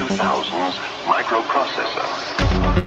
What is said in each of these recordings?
2000s microprocessor.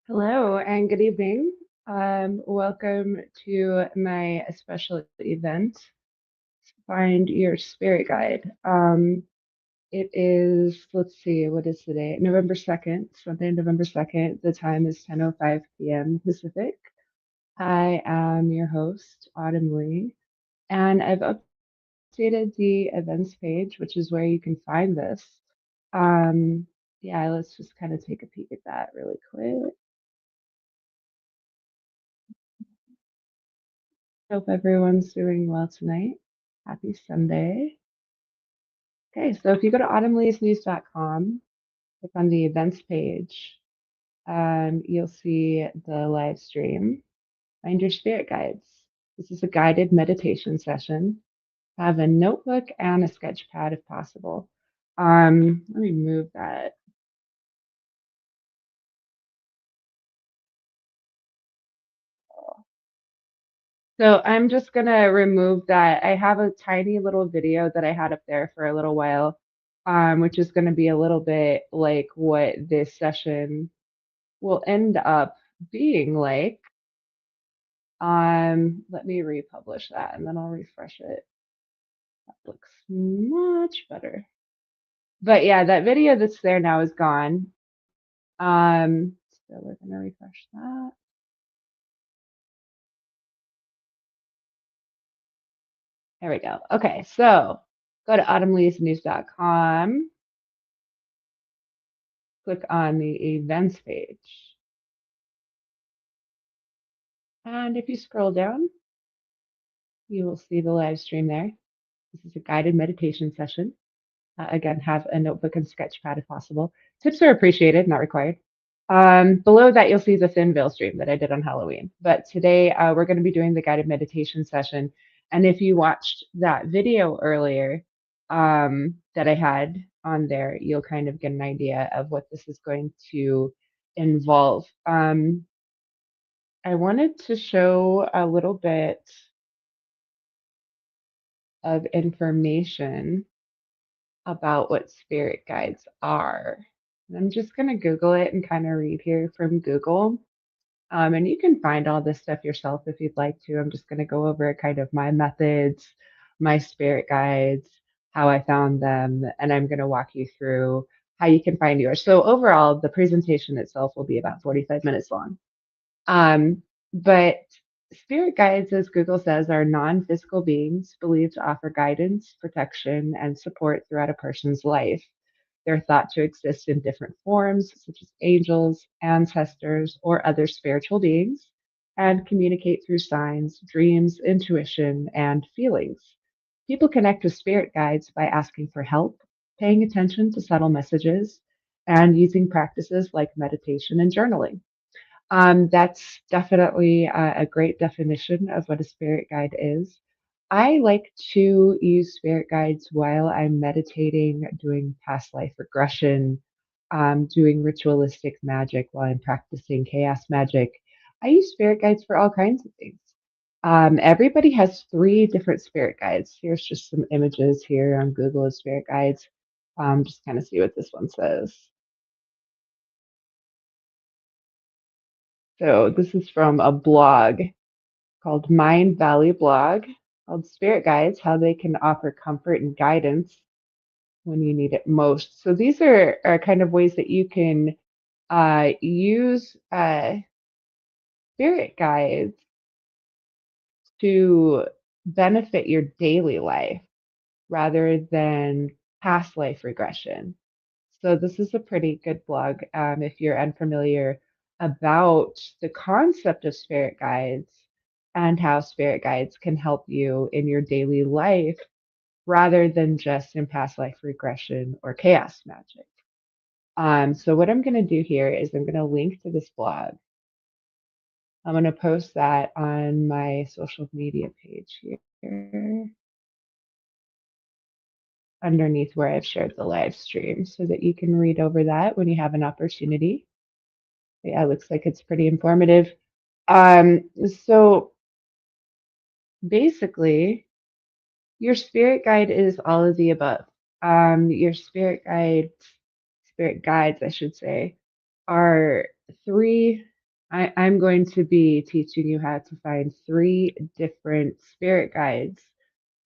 Hello and good evening. Welcome to my special event, Find Your Spirit Guide. It is, let's see, what is today? November 2nd, Sunday, November 2nd. The time is 10:05 p.m. Pacific. I am your host, Autumn Lee, and I've updated the events page, which is where you can find this. Yeah, let's just kind of take a peek at that really quick. Hope everyone's doing well tonight. Happy Sunday. Okay, so if you go to autumnleesnews.com, click on the events page, you'll see the live stream. Find your spirit guides. This is a guided meditation session. Have a notebook and a sketch pad if possible. Let me move that. So I'm just gonna remove that. I have a tiny little video that I had up there for a little while, which is gonna be a little bit like what this session will end up being like. Let me republish that and then I'll refresh it. That looks much better. But yeah, that video that's there now is gone. So we're gonna refresh that. There we go. Okay, so go to autumnleesnews.com, click on the events page. And if you scroll down, you will see the live stream there. This is a guided meditation session. Again, have a notebook and sketch pad if possible. Tips are appreciated, not required. Below that, you'll see the thin veil stream that I did on Halloween. But today, we're going to be doing the guided meditation session. And if you watched that video earlier that I had on there, you'll kind of get an idea of what this is going to involve. I wanted to show a little bit of information about what spirit guides are. And I'm just going to Google it and kind of read here from Google. And you can find all this stuff yourself if you'd like to. I'm just going to go over kind of my methods, my spirit guides, how I found them, and I'm going to walk you through how you can find yours. So overall, the presentation itself will be about 45 minutes long. But spirit guides, as Google says, are non-physical beings believed to offer guidance, protection, and support throughout a person's life. They're thought to exist in different forms, such as angels, ancestors, or other spiritual beings, and communicate through signs, dreams, intuition, and feelings. People connect with spirit guides by asking for help, paying attention to subtle messages, and using practices like meditation and journaling. That's definitely a great definition of what a spirit guide is. I like to use spirit guides while I'm meditating, doing past life regression, doing ritualistic magic while I'm practicing chaos magic. I use spirit guides for all kinds of things. Everybody has three different spirit guides. Here's just some images here on Google of spirit guides. Just kind of see what this one says. So this is from a blog called Mind Valley Blog, called Spirit Guides, how they can offer comfort and guidance when you need it most. So these are kind of ways that you can use spirit guides to benefit your daily life. rather than past life regression. So this is a pretty good blog if you're unfamiliar about the concept of spirit guides and how spirit guides can help you in your daily life rather than just in past life regression or chaos magic. So what I'm going to do here is I'm going to link to this blog. I'm going to post that on my social media page here underneath where I've shared the live stream so that you can read over that when you have an opportunity. Yeah, it looks like it's pretty informative. So basically, your spirit guide is all of the above. Your spirit guides, I should say, are three. I'm going to be teaching you how to find three different spirit guides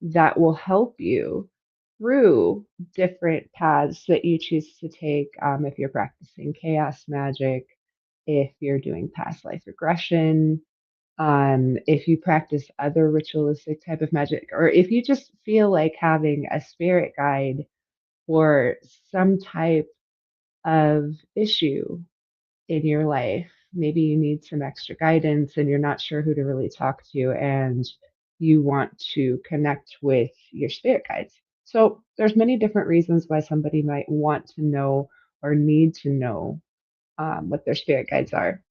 that will help you through different paths that you choose to take if you're practicing chaos magic, if you're doing past life regression, if you practice other ritualistic type of magic, or if you just feel like having a spirit guide for some type of issue in your life. Maybe you need some extra guidance and you're not sure who to really talk to, and you want to connect with your spirit guides. So there's many different reasons why somebody might want to know or need to know what their spirit guides are.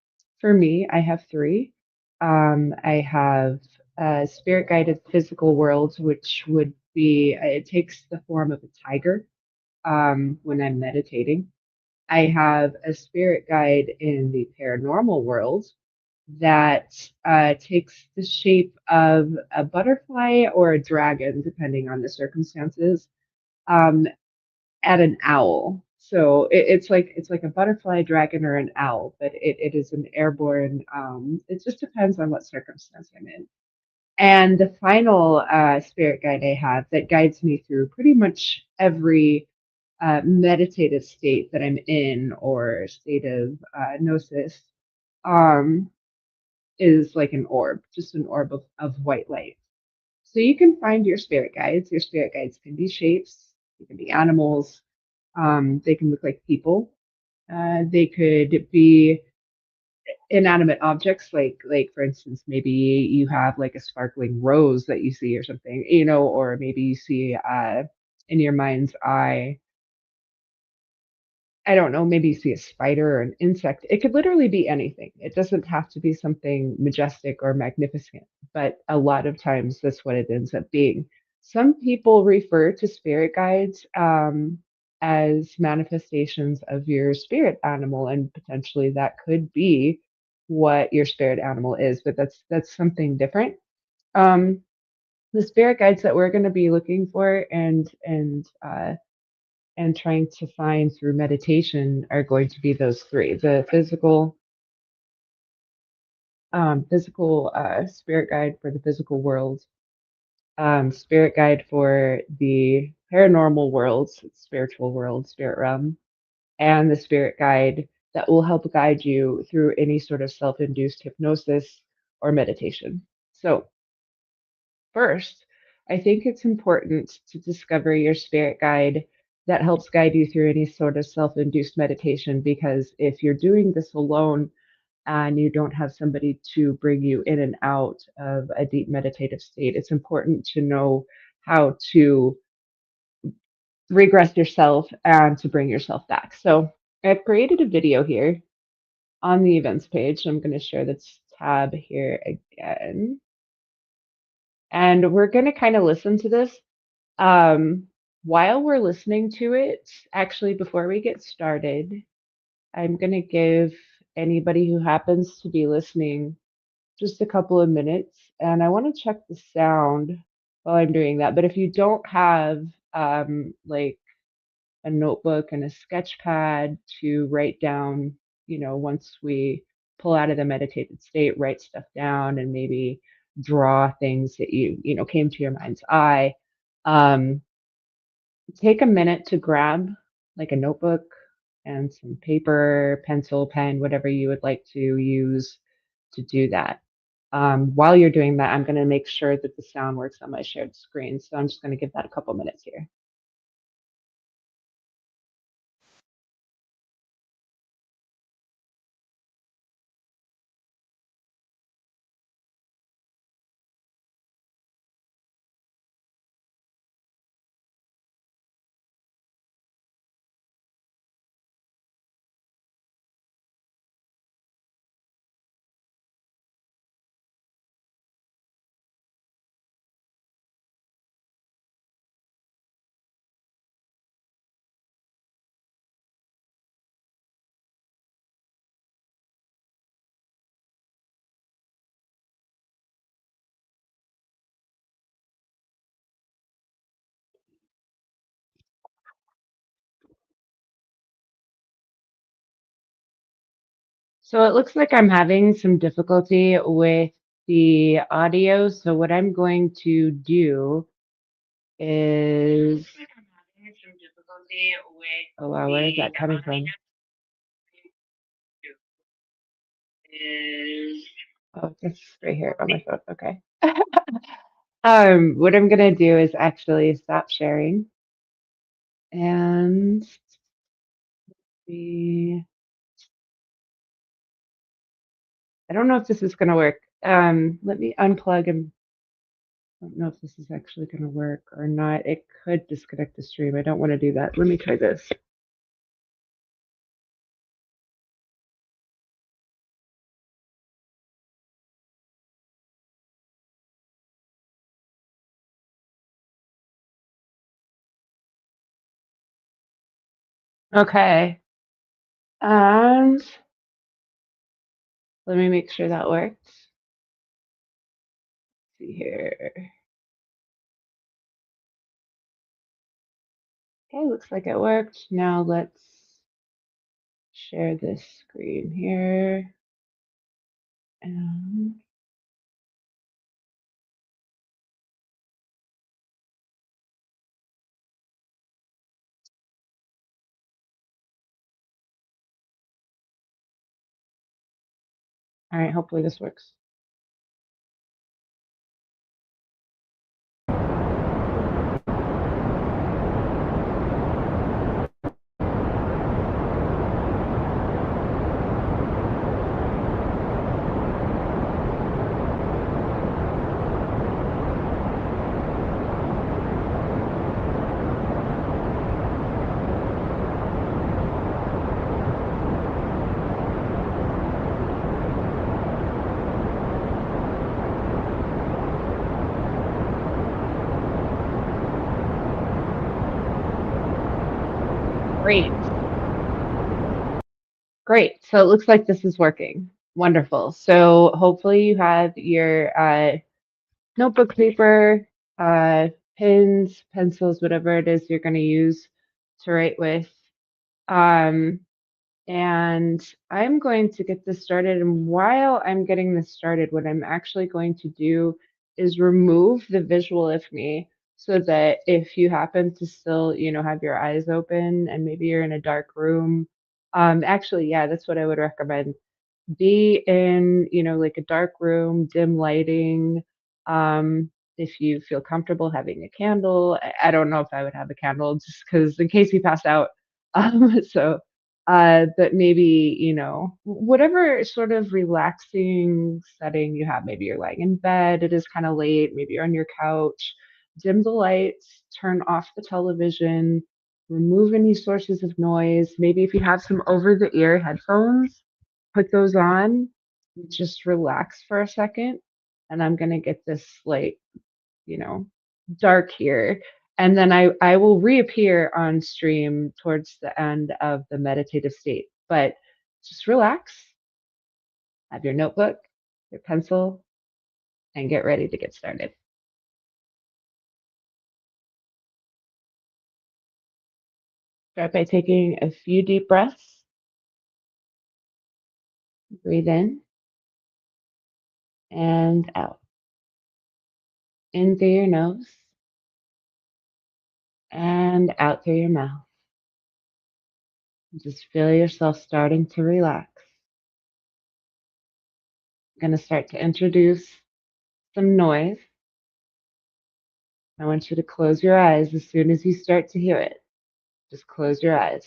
For me, I have three. I have spirit guided physical worlds, which would be it takes the form of a tiger when I'm meditating. I have a spirit guide in the paranormal world that takes the shape of a butterfly or a dragon, depending on the circumstances, um, at an owl. So it's like a butterfly, dragon, or an owl, but it is an airborne. It just depends on what circumstance I'm in. And the final spirit guide I have that guides me through pretty much every meditative state that I'm in or state of gnosis um, is like an orb, just an orb of white light. So you can find your spirit guides. Your spirit guides can be shapes, they can be animals, they can look like people, they could be inanimate objects like for instance maybe you have like a sparkling rose that you see or something, or maybe you see in your mind's eye, I don't know, maybe you see a spider or an insect. It could literally be anything. It doesn't have to be something majestic or magnificent, but a lot of times that's what it ends up being. Some people refer to spirit guides as manifestations of your spirit animal, and potentially that could be what your spirit animal is, but that's something different. Um, the spirit guides that we're going to be looking for and trying to find through meditation are going to be those three: the physical spirit guide for the physical world, spirit guide for the paranormal worlds, spiritual world, spirit realm, and the spirit guide that will help guide you through any sort of self-induced hypnosis or meditation. So first, I think it's important to discover your spirit guide that helps guide you through any sort of self induced meditation. Because if you're doing this alone and you don't have somebody to bring you in and out of a deep meditative state, it's important to know how to regress yourself and to bring yourself back. So I've created a video here on the events page. I'm going to share this tab here again. And we're going to kind of listen to this. While we're listening to it, actually, before we get started, I'm going to give anybody who happens to be listening just a couple of minutes, and I want to check the sound while I'm doing that. But if you don't have like a notebook and a sketch pad to write down, once we pull out of the meditated state, write stuff down and maybe draw things that came to your mind's eye. Um, Take a minute to grab like a notebook and some paper, pencil, pen, whatever you would like to use to do that. While you're doing that, I'm going to make sure that the sound works on my shared screen. So I'm just going to give that a couple minutes here. So it looks like I'm having some difficulty with the audio. So what I'm going to do is, oh wow, where is that coming from? Oh, it's right here on my phone. Okay. What I'm gonna do is actually stop sharing and see. I don't know if this is gonna work. Let me unplug and I don't know if this is actually gonna work or not. It could disconnect the stream. I don't want to do that. Let me try this. Okay. And let me make sure that works. Let's see here. Okay, looks like it worked. Now let's share this screen here. And all right, hopefully this works. Great. Great. So it looks like this is working. Wonderful. So hopefully you have your notebook paper, pens, pencils, whatever it is you're going to use to write with. Um, and I'm going to get this started. And while I'm getting this started, what I'm actually going to do is remove the visual of me so that if you happen to still, have your eyes open and maybe you're in a dark room, actually, yeah, that's what I would recommend. Be in, like a dark room, dim lighting. If you feel comfortable having a candle, I don't know if I would have a candle just because in case you pass out. So, but maybe, whatever sort of relaxing setting you have, maybe you're lying in bed, it is kind of late, maybe you're on your couch, dim the lights, turn off the television, remove any sources of noise. Maybe if you have some over the ear headphones, put those on, just relax for a second, and I'm gonna get this like, you know, dark here. And then I will reappear on stream towards the end of the meditative state. But just relax, have your notebook, your pencil, and get ready to get started. Start by taking a few deep breaths. Breathe in and out. In through your nose and out through your mouth. Just feel yourself starting to relax. going to start to introduce some noise. I want you to close your eyes as soon as you start to hear it. Just close your eyes.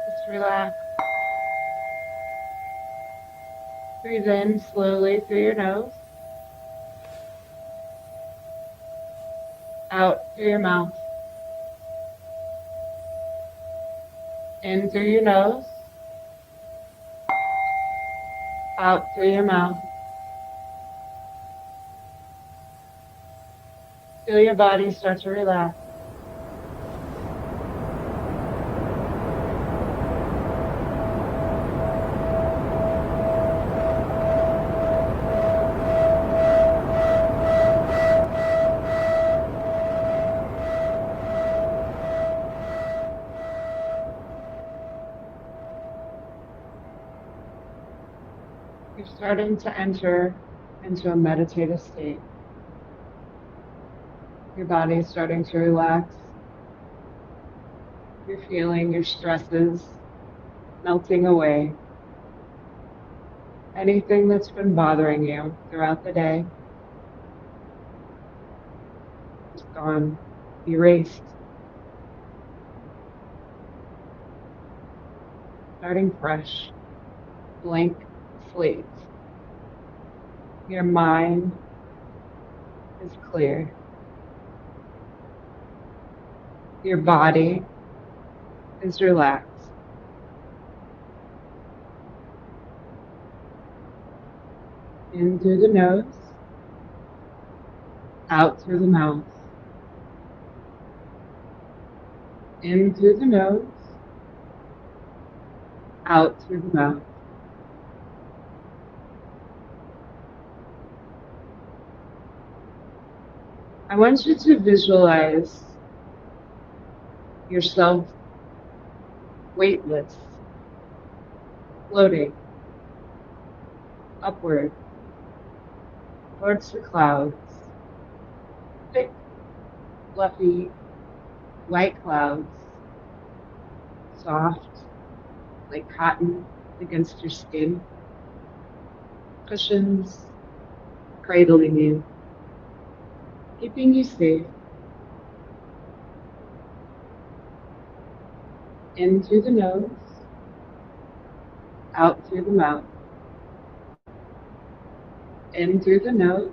Just relax. Breathe in slowly through your nose. Out through your mouth. In through your nose. Out through your mouth. Feel your body start to relax. You're starting to enter into a meditative state. Your body is starting to relax. You're feeling your stresses melting away. Anything that's been bothering you throughout the day is gone, erased. Starting fresh, blank slate. Your mind is clear. Your body is relaxed. In through the nose, out through the mouth. In through the nose, out through the mouth. I want you to visualize yourself weightless, floating upward towards the clouds. Thick, fluffy, white clouds, soft like cotton against your skin, cushions cradling you, keeping you safe. In through the nose, out through the mouth. In through the nose,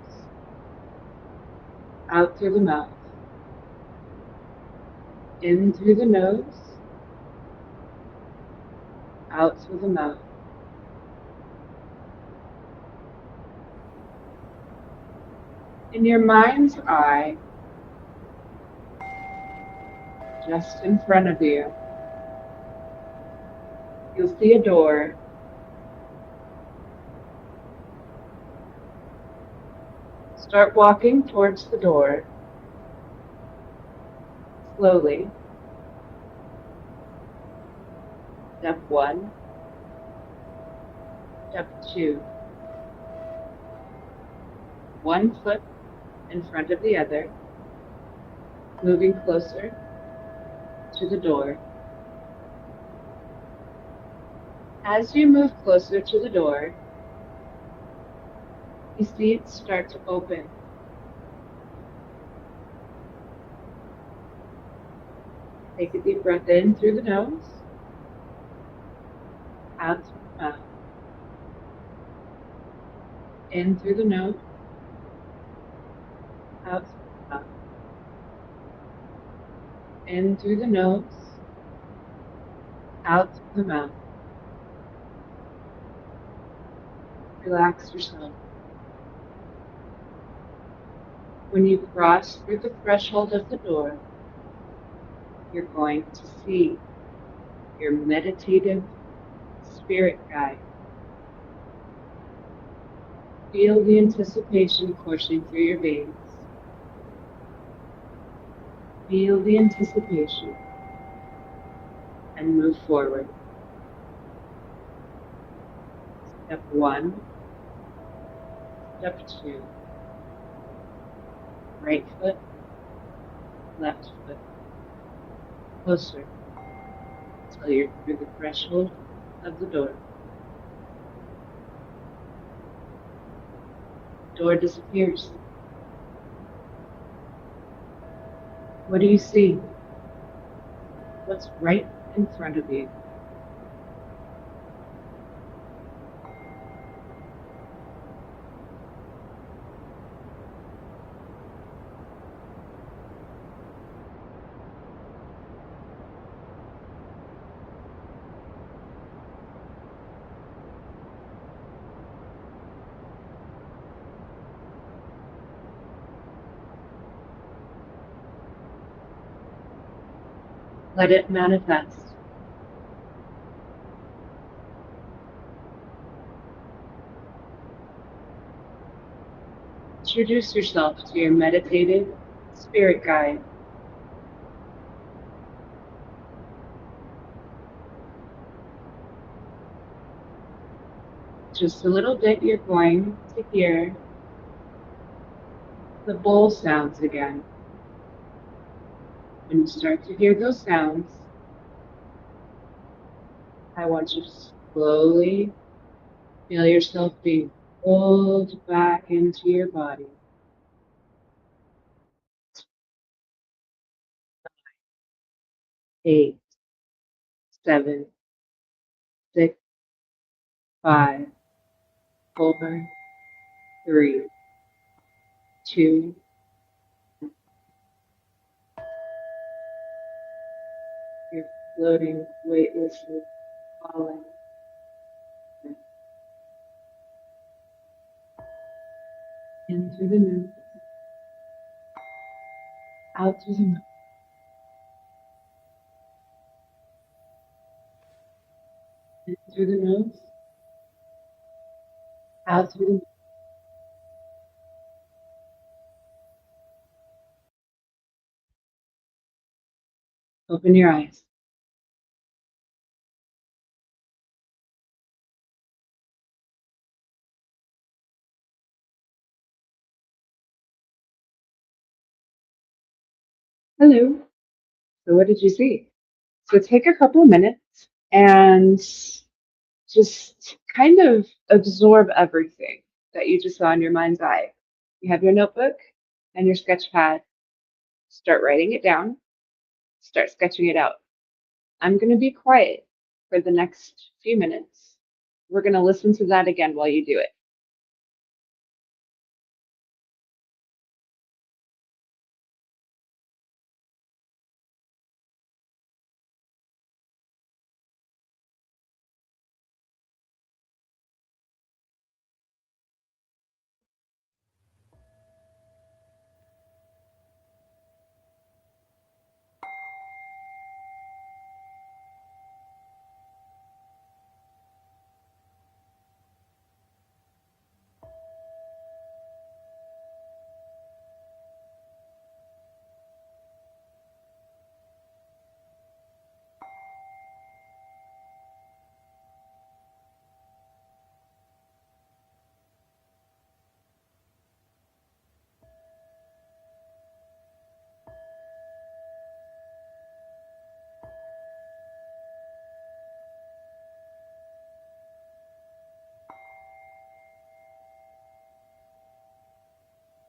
out through the mouth. In through the nose, out through the mouth. In your mind's eye, just in front of you, you'll see a door. Start walking towards the door, slowly. Step 1, step 2. One foot in front of the other, moving closer to the door. As you move closer to the door, You see it start to open. Take a deep breath in through the nose, out through the mouth. In through the nose, out through the mouth. In through the nose, out through the mouth. Relax yourself. When you cross through the threshold of the door, you're going to see your meditative spirit guide. Feel the anticipation coursing through your veins. Feel the anticipation and move forward. Step 1, step 2. Right foot, left foot. Closer until you're through the threshold of the door. Door disappears. What do you see? What's right in front of you? Let it manifest. Introduce yourself to your meditative spirit guide. Just a little bit, you're going to hear the bowl sounds again. When you start to hear those sounds, I want you to slowly feel yourself being pulled back into your body. 8, 7, 6, 5, 4, 3, 2. You're floating weightlessly, falling. In through the nose, out through the mouth. In through the nose, out through the mouth. Open your eyes. Hello. So what did you see? So take a couple of minutes and just kind of absorb everything that you just saw in your mind's eye. You have your notebook and your sketch pad. Start writing it down. Start sketching it out. I'm going to be quiet for the next few minutes. We're going to listen to that again while you do it.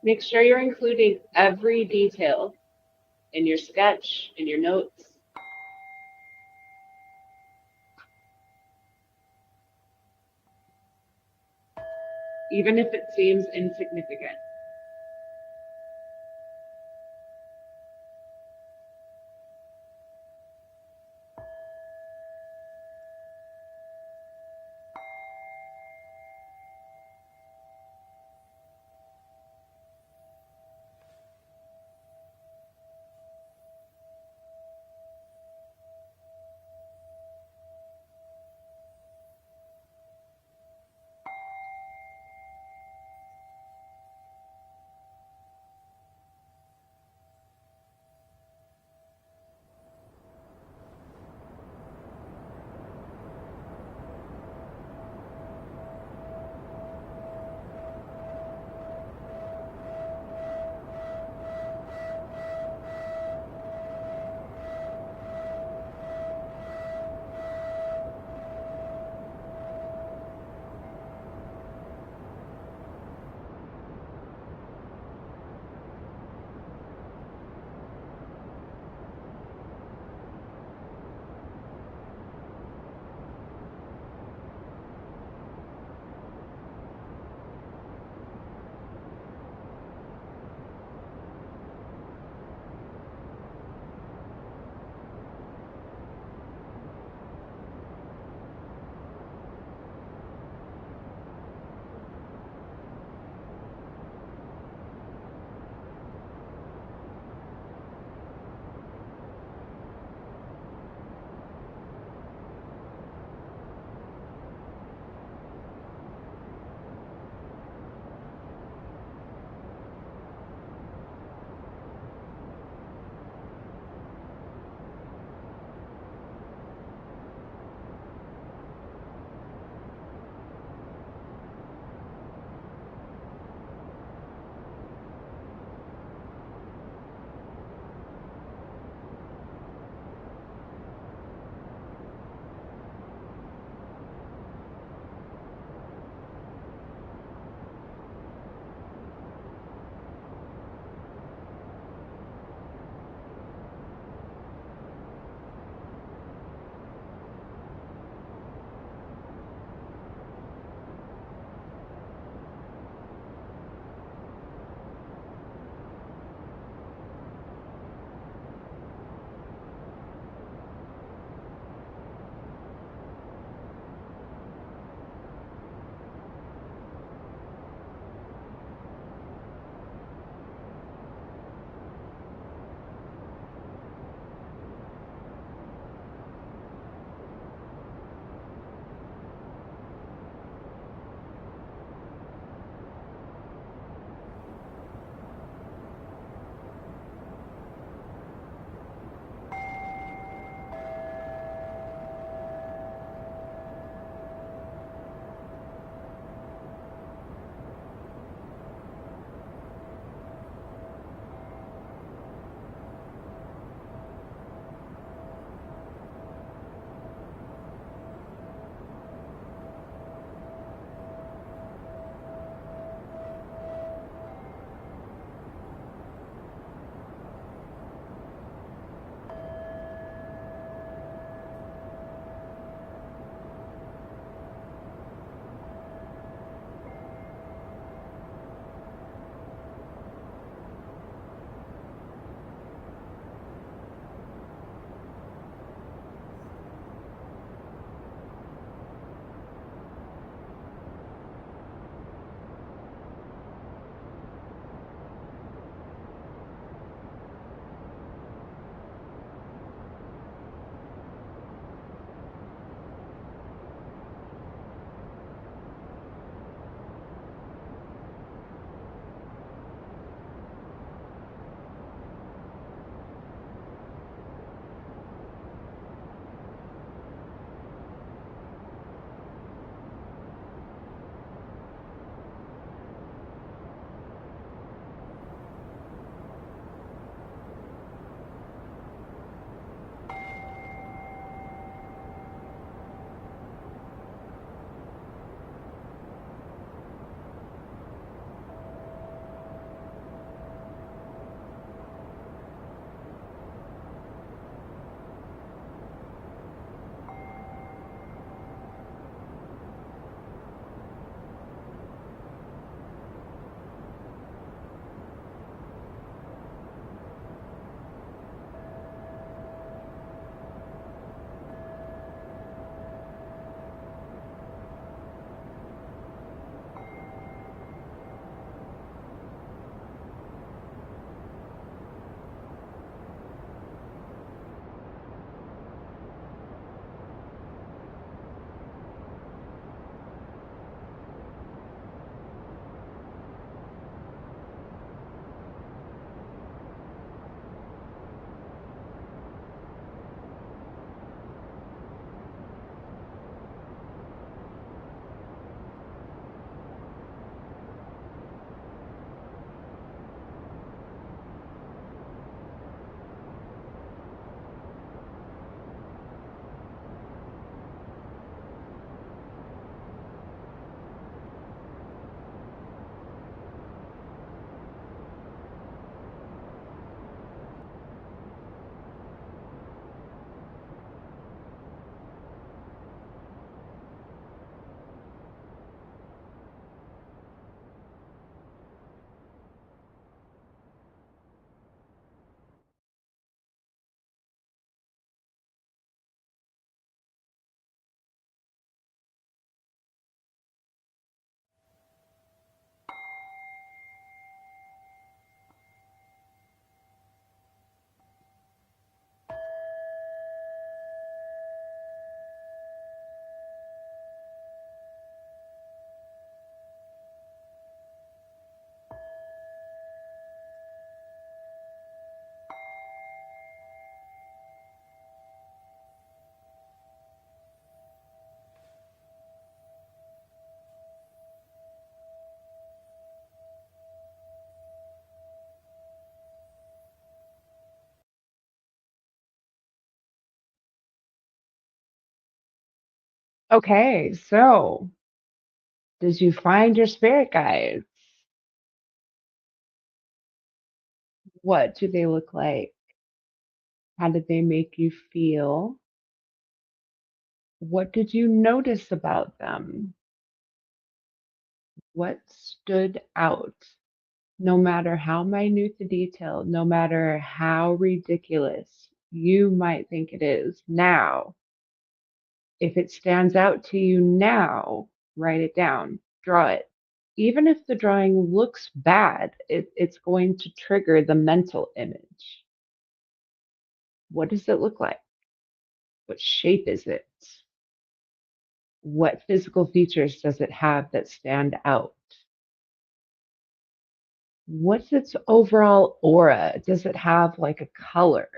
Make sure you're including every detail in your sketch, in your notes. Even if it seems insignificant. Okay, so did you find your spirit guides? What do they look like? How did they make you feel? What did you notice about them? What stood out? No matter how minute the detail, no matter how ridiculous you might think it is now, if it stands out to you now, write it down, draw it. Even if the drawing looks bad, it's going to trigger the mental image. What does it look like? What shape is it? What physical features does it have that stand out? What's its overall aura? Does it have like a color?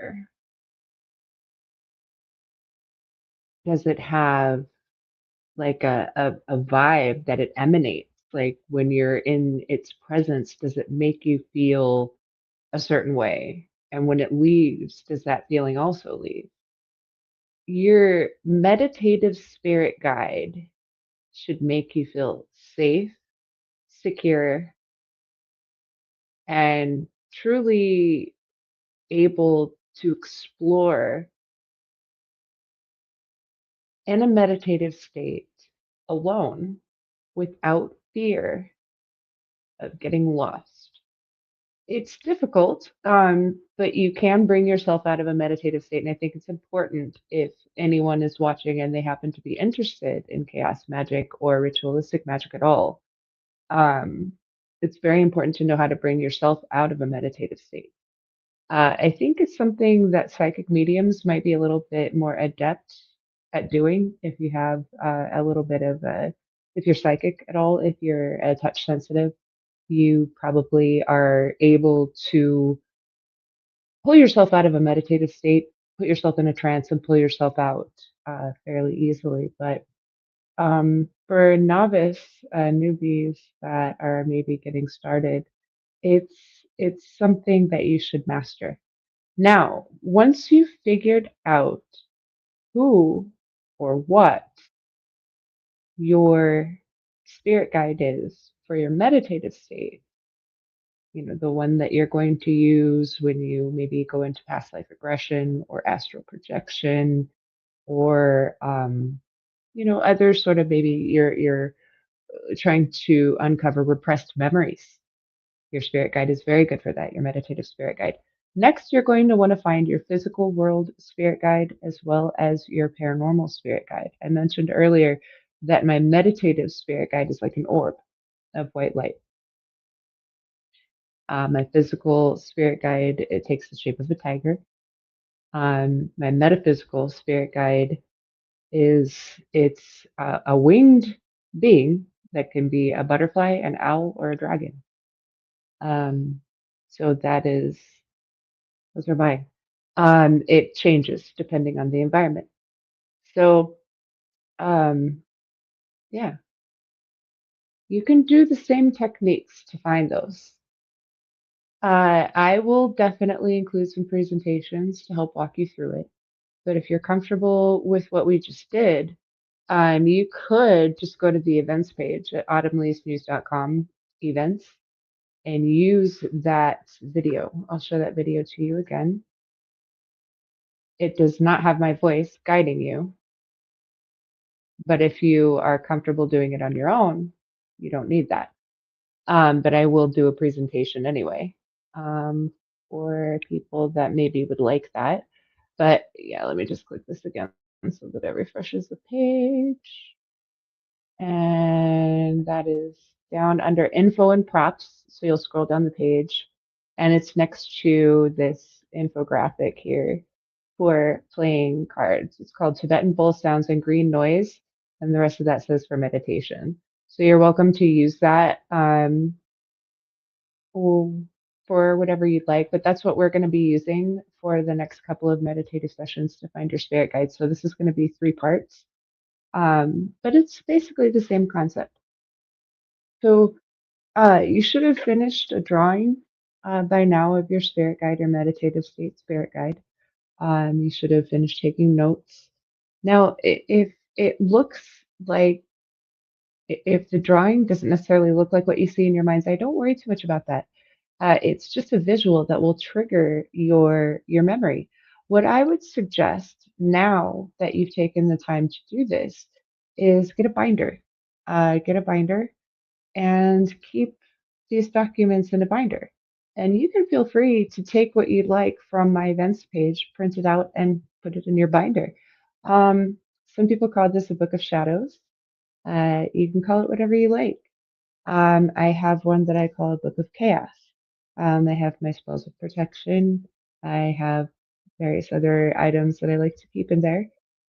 Does it have like a vibe that it emanates? Like when you're in its presence, does it make you feel a certain way? And when it leaves, does that feeling also leave? Your meditative spirit guide should make you feel safe, secure, and truly able to explore in a meditative state alone without fear of getting lost. It's difficult, but you can bring yourself out of a meditative state. And I think it's important if anyone is watching and they happen to be interested in chaos magic or ritualistic magic at all. Um, it's very important to know how to bring yourself out of a meditative state. I think it's something that psychic mediums might be a little bit more adept at doing if you have a little bit of if you're psychic at all, if you're touch sensitive, you probably are able to pull yourself out of a meditative state, put yourself in a trance, and pull yourself out fairly easily. But for novice newbies that are maybe getting started, it's it's something that you should master. Now, once you've figured out who or what your spirit guide is for your meditative state, the one that you're going to use when you maybe go into past life regression or astral projection or other sort of maybe you're trying to uncover repressed memories. Your spirit guide is very good for that, your meditative spirit guide. Next, you're going to want to find your physical world spirit guide as well as your paranormal spirit guide. I mentioned earlier that my meditative spirit guide is like an orb of white light. My physical spirit guide, it takes the shape of a tiger. My metaphysical spirit guide it's a winged being that can be a butterfly, an owl, or a dragon. Um, so those are mine. It changes depending on the environment. So, um, yeah, you can do the same techniques to find those. I will definitely include some presentations to help walk you through it. But if you're comfortable with what we just did, you could just go to the events page at autumnleasnews.com events and use that video. I'll show that video to you again. It does not have my voice guiding you, but if you are comfortable doing it on your own, you don't need that. But I will do a presentation anyway for people that maybe would like that. But yeah, let me just click this again so that it refreshes the page. And that is down under info and props. So you'll scroll down the page and it's next to this infographic here for playing cards. It's called Tibetan Bowl Sounds and Green Noise. And the rest of that says for meditation. So you're welcome to use that for whatever you'd like, but that's what we're going to be using for the next couple of meditative sessions to find your spirit guide. So this is going to be 3 parts, but it's basically the same concept. So you should have finished a drawing by now of your spirit guide, your meditative state spirit guide. You should have finished taking notes. Now, if it looks like if the drawing doesn't necessarily look like what you see in your mind's eye, don't worry too much about that. It's just a visual that will trigger your memory. What I would suggest now that you've taken the time to do this is get a binder. Get a binder and keep these documents in a binder. And you can feel free to take what you'd like from my events page, print it out, and put it in your binder. Some people call this a book of shadows. You can call it whatever you like. I have one that I call a book of chaos. I have my spells of protection. I have various other items that I like to keep in there.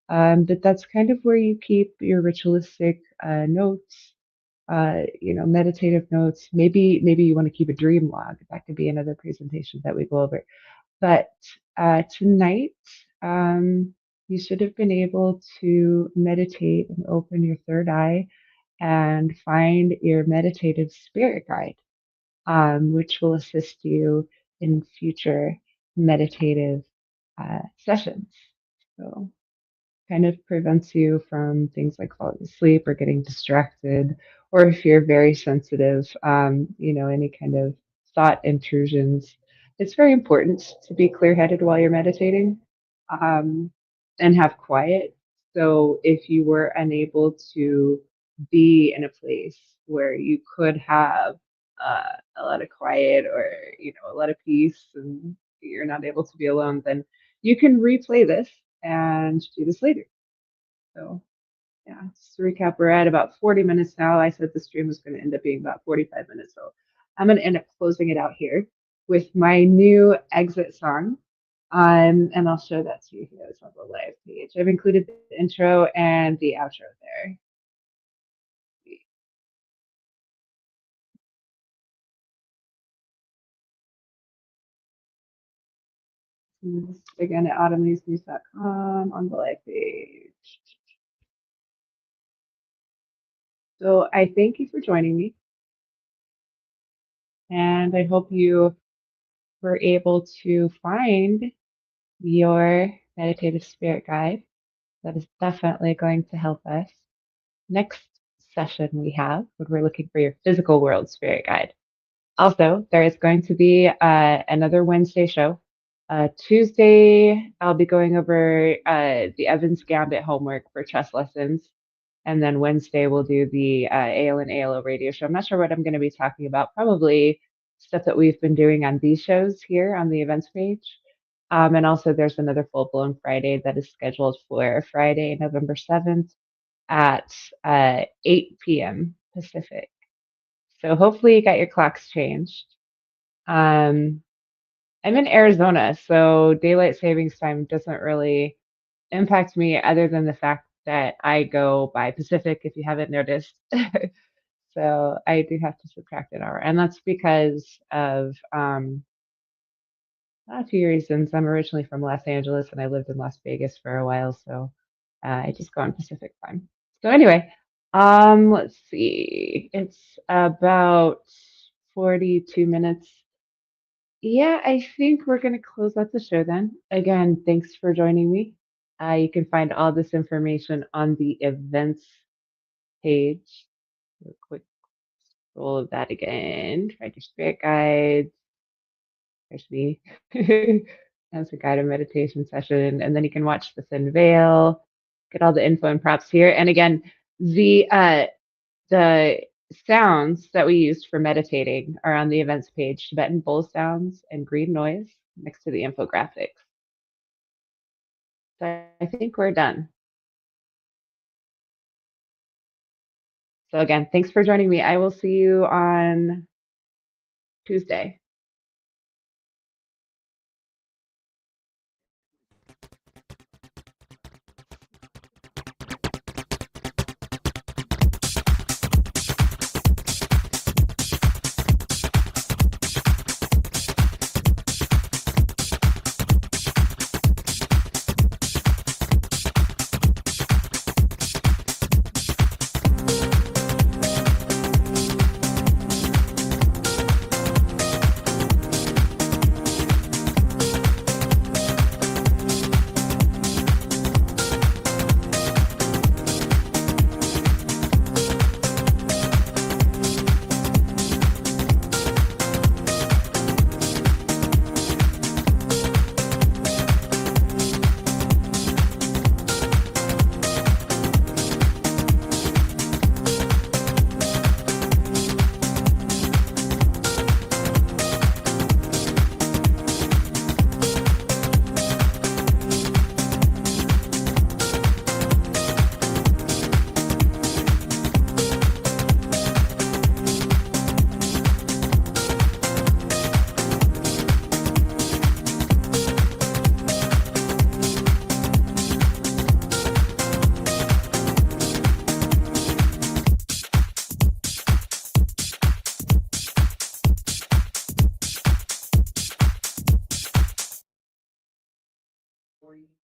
But that's kind of where you keep your ritualistic notes, meditative notes. Maybe you want to keep a dream log. That could be another presentation that we go over. But tonight, you should have been able to meditate and open your third eye and find your meditative spirit guide, which will assist you in future meditative sessions. So kind of prevents you from things like falling asleep or getting distracted, or if you're very sensitive, any kind of thought intrusions. It's very important to be clear-headed while you're meditating, and have quiet. So if you were unable to be in a place where you could have a lot of quiet or a lot of peace, and you're not able to be alone, then you can replay this and do this later. So yeah, just to recap, we're at about 40 minutes now. I said the stream was going to end up being about 45 minutes. So I'm going to end up closing it out here with my new exit song. And I'll show that to you here. It's on the live page. I've included the intro and the outro there. Again at autumnleafsnews.com on the live page. So I thank you for joining me. And I hope you were able to find your meditative spirit guide. That is definitely going to help us. Next session we have when we're looking for your physical world spirit guide. Also, there is going to be another Wednesday show. Tuesday, I'll be going over the Evans Gambit homework for chess lessons. And then Wednesday, we'll do the AL and ALO radio show. I'm not sure what I'm going to be talking about. Probably stuff that we've been doing on these shows here on the events page. And also, there's another full blown Friday that is scheduled for Friday, November 7th at 8 p.m. Pacific. So hopefully, you got your clocks changed. I'm in Arizona, so daylight savings time doesn't really impact me other than the fact that I go by Pacific, if you haven't noticed. So I do have to subtract an hour. And that's because of a few reasons. I'm originally from Los Angeles and I lived in Las Vegas for a while. So I just go on Pacific time. So anyway, let's see. It's about 42 minutes. Yeah, I think we're going to close out the show then. Again, thanks for joining me. You can find all this information on the events page. Do a quick scroll of that again. Find your spirit guides. There's me as a guided meditation session. And then you can watch the Thin Veil, get all the info and props here. And again, the sounds that we used for meditating are on the events page, Tibetan bowl sounds and green noise next to the infographics. So I think we're done. So again, thanks for joining me. I will see you on Tuesday. for you.